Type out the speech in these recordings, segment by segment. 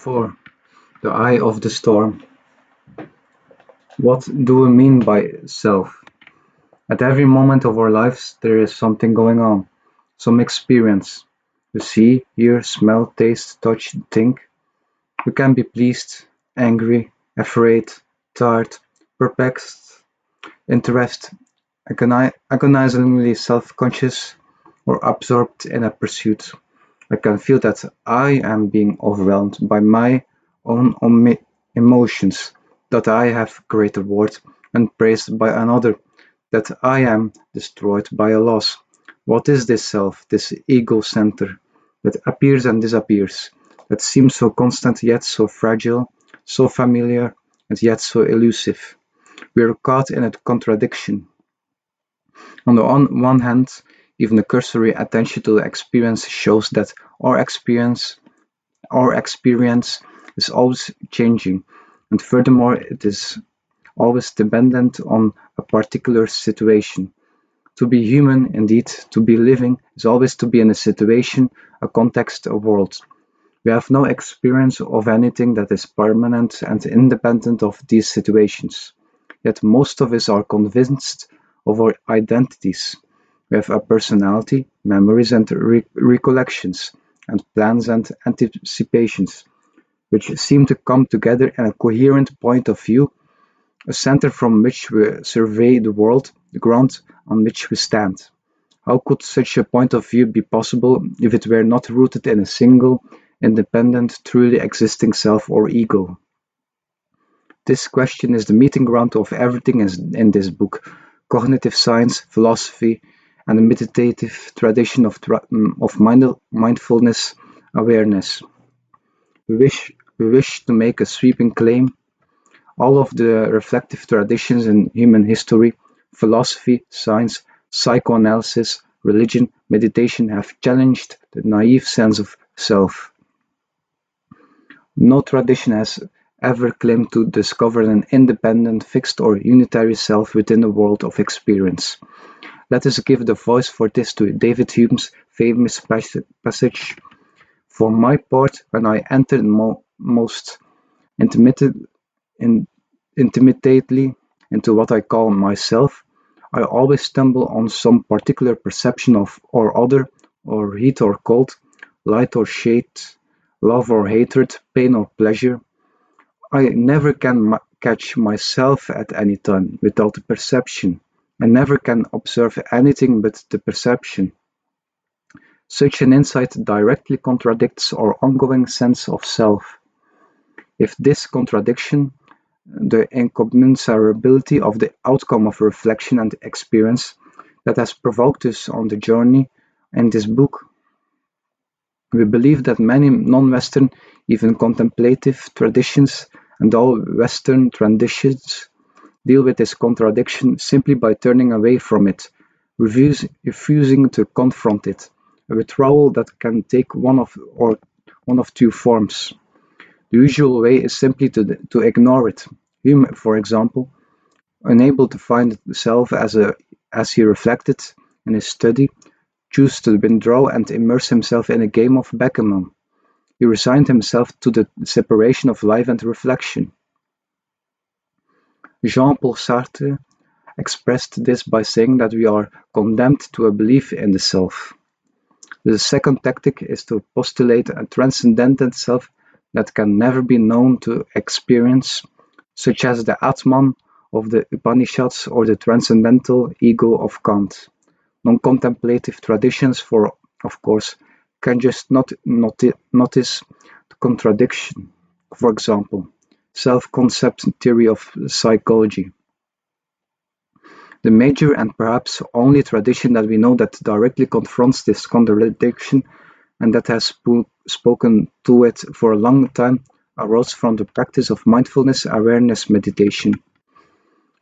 4. The Eye of the Storm. What do we mean by self? At every moment of our lives there is something going on, some experience. We see, hear, smell, taste, touch, think. We can be pleased, angry, afraid, tired, perplexed, interested, agonizingly self-conscious, or absorbed in a pursuit. I can feel that I am being overwhelmed by my own emotions, that I have great reward and praised by another, that I am destroyed by a loss. What is this self, this ego center, that appears and disappears, that seems so constant yet so fragile, so familiar and yet so elusive? We are caught in a contradiction. On the one hand, even a cursory attention to the experience shows that our experience our experience is always changing, and furthermore it is always dependent on a particular situation. To be human, indeed, to be living, is always to be in a situation, a context, a world. We have no experience of anything that is permanent and independent of these situations. Yet most of us are convinced of our identities. We have a personality, memories and recollections, and plans and anticipations, which seem to come together in a coherent point of view, a center from which we survey the world, the ground on which we stand. How could such a point of view be possible if it were not rooted in a single, independent, truly existing self or ego? This question is the meeting ground of everything in this book: cognitive science, philosophy, and the meditative tradition of mindfulness awareness. We wish to make a sweeping claim. All of the reflective traditions in human history, philosophy, science, psychoanalysis, religion, meditation have challenged the naive sense of self. No tradition has ever claimed to discover an independent, fixed or unitary self within the world of experience. Let us give the voice for this to David Hume's famous passage: "For my part, when I enter most intimately into what I call myself, I always stumble on some particular perception of or other, or heat or cold, light or shade, love or hatred, pain or pleasure. I never can catch myself at any time without the perception. I never can observe anything but the perception." Such an insight directly contradicts our ongoing sense of self. If this contradiction, the incommensurability of the outcome of reflection and experience that has provoked us on the journey in this book, we believe that many non-Western, even contemplative traditions and all Western traditions deal with this contradiction simply by turning away from it, refusing to confront it, a withdrawal that can take one of two forms. The usual way is simply to ignore it. Hume, for example, unable to find the self as he reflected in his study, chose to withdraw and immerse himself in a game of backgammon. He resigned himself to the separation of life and reflection. Jean-Paul Sartre expressed this by saying that we are condemned to a belief in the self. The second tactic is to postulate a transcendent self that can never be known to experience, such as the Atman of the Upanishads or the transcendental ego of Kant. Non-contemplative traditions, of course, can just not notice the contradiction. For example, self-concept theory of psychology. The major and perhaps only tradition that we know that directly confronts this contradiction and that has spoken to it for a long time arose from the practice of mindfulness awareness meditation.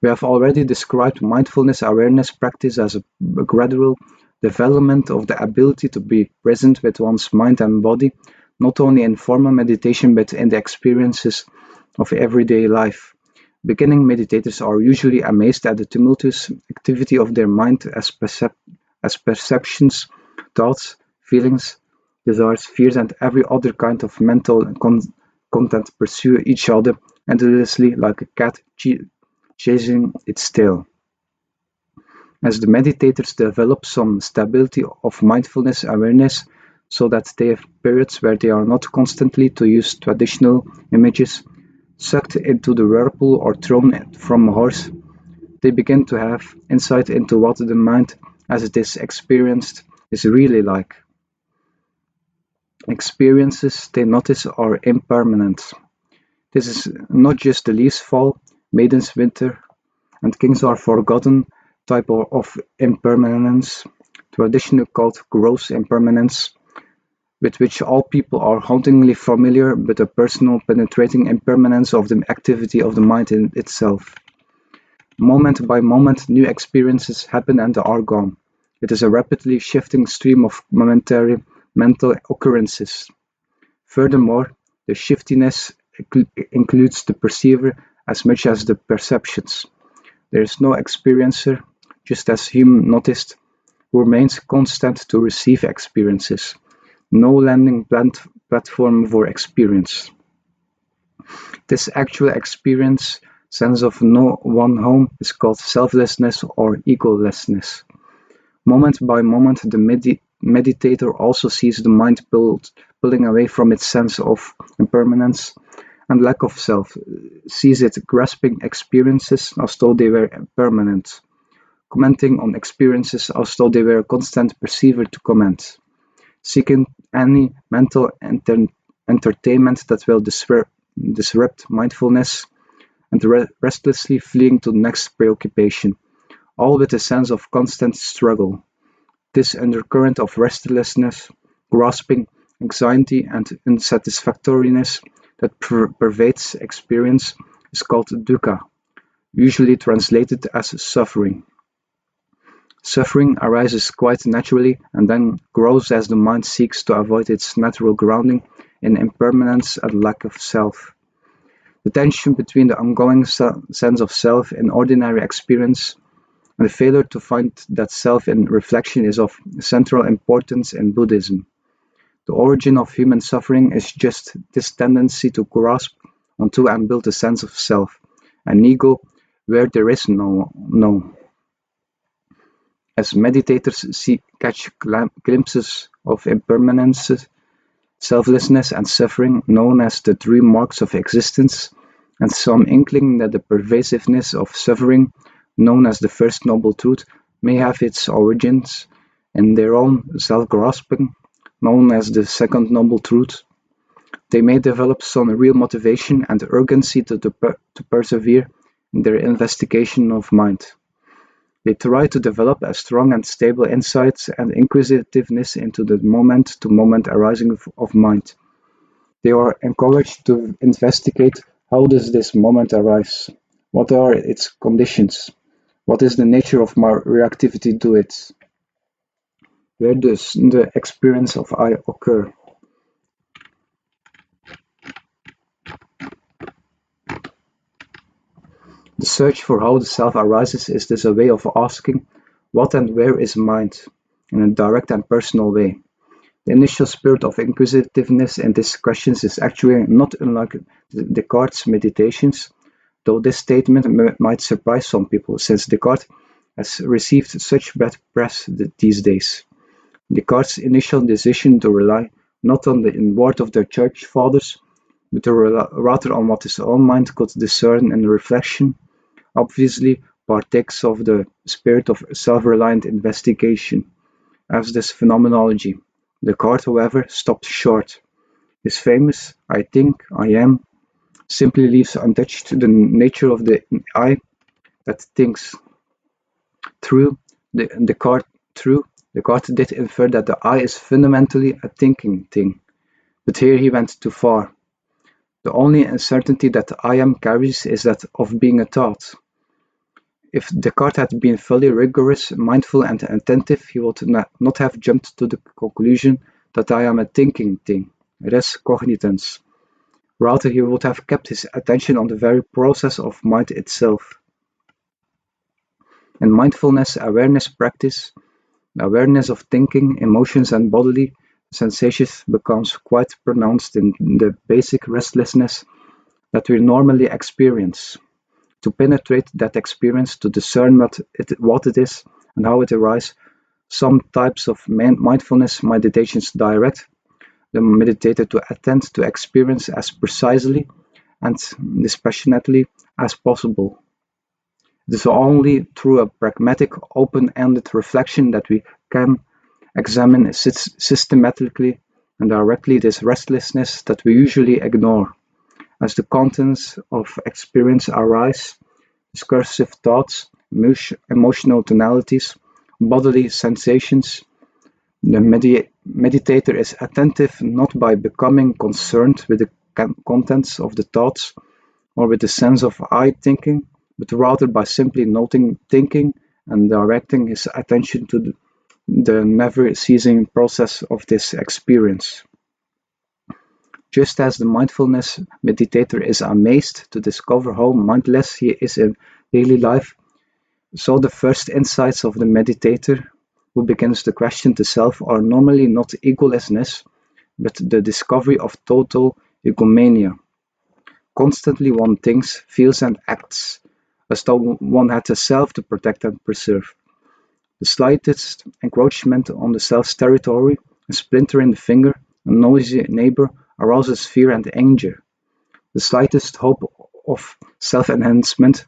We have already described mindfulness awareness practice as a gradual development of the ability to be present with one's mind and body, not only in formal meditation but in the experiences of everyday life. Beginning meditators are usually amazed at the tumultuous activity of their mind as perceptions, thoughts, feelings, desires, fears, and every other kind of mental content pursue each other endlessly like a cat chasing its tail. As the meditators develop some stability of mindfulness awareness so that they have periods where they are not constantly, to use traditional images, sucked into the whirlpool or thrown from a horse, they begin to have insight into what the mind as it is experienced is really like. Experiences they notice are impermanent. This is not just the leaves fall, maidens winter, and kings are forgotten type of impermanence, traditionally called gross impermanence, with which all people are hauntingly familiar, but a personal penetrating impermanence of the activity of the mind in itself. Moment by moment, new experiences happen and are gone. It is a rapidly shifting stream of momentary mental occurrences. Furthermore, the shiftiness includes the perceiver as much as the perceptions. There is no experiencer, just as Hume noticed, who remains constant to receive experiences. No landing platform for experience. This actual experience, sense of no one home, is called selflessness or egolessness. Moment by moment, the meditator also sees the mind pulling away from its sense of impermanence and lack of self, sees it grasping experiences as though they were permanent, commenting on experiences as though they were a constant perceiver to comment, seeking any mental entertainment that will disrupt mindfulness, and restlessly fleeing to the next preoccupation, all with a sense of constant struggle. This undercurrent of restlessness, grasping, anxiety, and unsatisfactoriness that pervades experience is called dukkha, usually translated as suffering. Suffering arises quite naturally and then grows as the mind seeks to avoid its natural grounding in impermanence and lack of self. The tension between the ongoing sense of self in ordinary experience and the failure to find that self in reflection is of central importance in Buddhism. The origin of human suffering is just this tendency to grasp onto and build a sense of self, an ego where there is no. As meditators catch glimpses of impermanence, selflessness, and suffering, known as the three marks of existence, and some inkling that the pervasiveness of suffering, known as the First Noble Truth, may have its origins in their own self-grasping, known as the Second Noble Truth, they may develop some real motivation and urgency to persevere in their investigation of mind. They try to develop a strong and stable insight and inquisitiveness into the moment-to-moment arising of mind. They are encouraged to investigate how does this moment arise? What are its conditions? What is the nature of my reactivity to it? Where does the experience of I occur? The search for how the self arises is thus a way of asking what and where is mind in a direct and personal way. The initial spirit of inquisitiveness in these questions is actually not unlike Descartes' meditations, though this statement might surprise some people, since Descartes has received such bad press these days. Descartes' initial decision to rely not on the word of the church fathers, but rather on what his own mind could discern in reflection, obviously partakes of the spirit of self-reliant investigation, as this phenomenology. Descartes, however, stopped short. His famous "I think, I am" simply leaves untouched the nature of the I that thinks. True, Descartes did infer that the I is fundamentally a thinking thing, but here he went too far. The only uncertainty that the I am carries is that of being a thought. If Descartes had been fully rigorous, mindful, and attentive, he would not have jumped to the conclusion that I am a thinking thing, res cogitans. Rather, he would have kept his attention on the very process of mind itself. In mindfulness awareness practice, the awareness of thinking, emotions, and bodily sensation becomes quite pronounced in the basic restlessness that we normally experience. To penetrate that experience, to discern what it is and how it arises, some types of mindfulness meditations direct the meditator to attend to experience as precisely and dispassionately as possible. It is only through a pragmatic, open-ended reflection that we can examine systematically and directly this restlessness that we usually ignore. As the contents of experience arise, discursive thoughts, emotional tonalities, bodily sensations, the meditator is attentive not by becoming concerned with the contents of the thoughts or with the sense of I thinking, but rather by simply noting thinking and directing his attention to the never-ceasing process of this experience. Just as the mindfulness meditator is amazed to discover how mindless he is in daily life, so the first insights of the meditator who begins to question the self are normally not egolessness, but the discovery of total egomania. Constantly one thinks, feels and acts, as though one had a self to protect and preserve. The slightest encroachment on the self's territory, a splinter in the finger, a noisy neighbor, arouses fear and anger. The slightest hope of self-enhancement,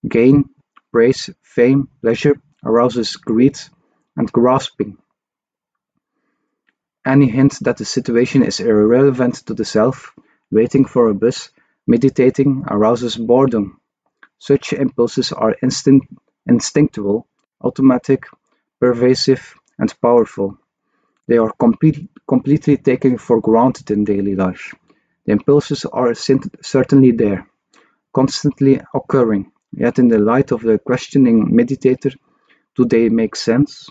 gain, praise, fame, pleasure, arouses greed and grasping. Any hint that the situation is irrelevant to the self, waiting for a bus, meditating, arouses boredom. Such impulses are instinctual, automatic, pervasive, and powerful. They are completely taken for granted in daily life. The impulses are certainly there, constantly occurring, yet in the light of the questioning meditator, do they make sense?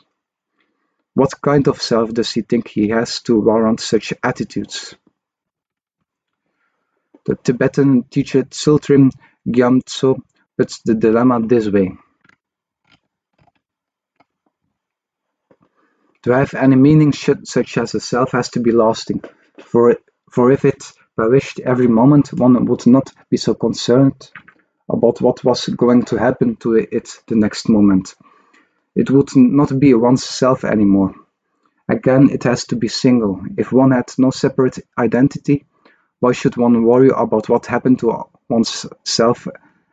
What kind of self does he think he has to warrant such attitudes? The Tibetan teacher Tsultrim Gyatso puts the dilemma this way: to have any meaning such as a self has to be lasting, for, for if it perished every moment, one would not be so concerned about what was going to happen to it the next moment. It would not be one's self anymore. Again, it has to be single. If one had no separate identity, why should one worry about what happened to one's self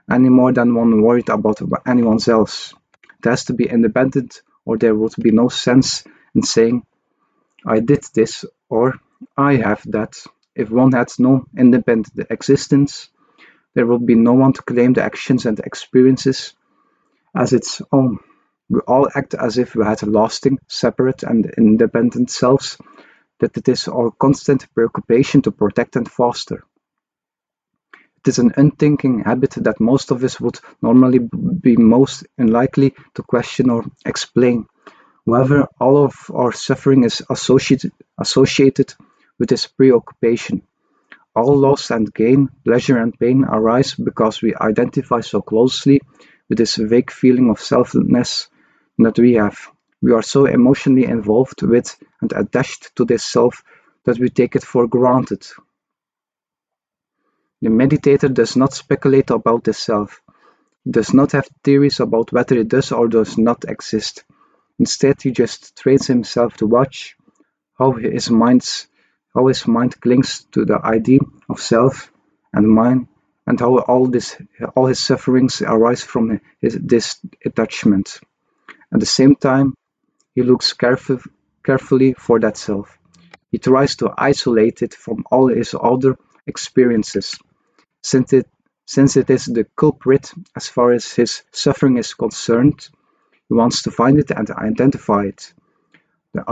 any more than one worried about anyone else? It has to be independent, or there would be no sense in saying, I did this, or I have that. If one had no independent existence, there would be no one to claim the actions and experiences as its own. We all act as if we had lasting, separate, and independent selves that it is our constant preoccupation to protect and foster. It is an unthinking habit that most of us would normally be most unlikely to question or explain. However, all of our suffering is associated with this preoccupation. All loss and gain, pleasure and pain arise because we identify so closely with this vague feeling of selflessness that we have. We are so emotionally involved with and attached to this self that we take it for granted. The meditator does not speculate about the self. He does not have theories about whether it does or does not exist. Instead, he just trains himself to watch how his mind clings to the idea of self and mind, and how all his sufferings arise from this attachment. At the same time, he looks carefully for that self. He tries to isolate it from all his other experiences, since it is the culprit as far as his suffering is concerned. He wants to find it and identify it. The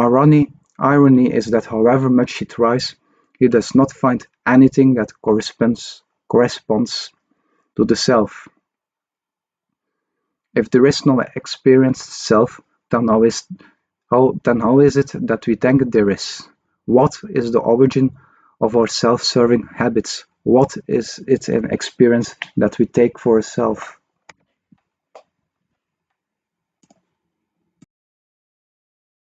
irony is that however much he tries, he does not find anything that corresponds to the self. If there is no experienced self, then how is it that we think there is? What is the origin of our self-serving habits? What is it in experience that we take for a self?